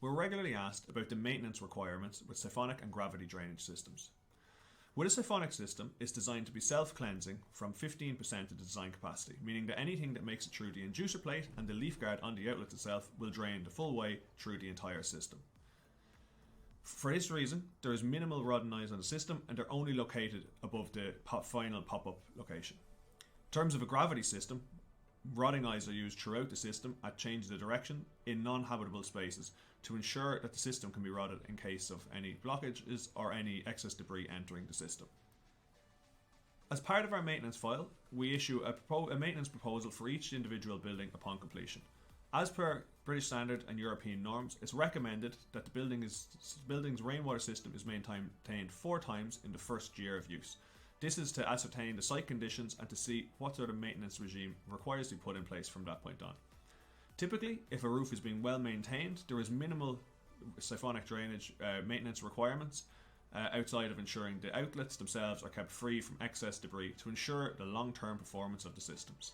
we're regularly asked about the maintenance requirements with siphonic and gravity drainage systems. With a siphonic system, it's designed to be self-cleansing from 15% of the design capacity, meaning that anything that makes it through the inducer plate and the leaf guard on the outlet itself will drain the full way through the entire system. For this reason, there is minimal rodding eyes on the system and they're only located above the final pop-up location. In terms of a gravity system, rodding eyes are used throughout the system at changes of direction in non-habitable spaces to ensure that the system can be rodded in case of any blockages or any excess debris entering the system. As part of our maintenance file, we issue a maintenance proposal for each individual building upon completion. As per British standard and European norms, it's recommended that the building's rainwater system is maintained 4 times in the first year of use. This is to ascertain the site conditions and to see what sort of maintenance regime requires to be put in place from that point on. Typically, if a roof is being well maintained, there is minimal siphonic drainage maintenance requirements outside of ensuring the outlets themselves are kept free from excess debris to ensure the long-term performance of the systems.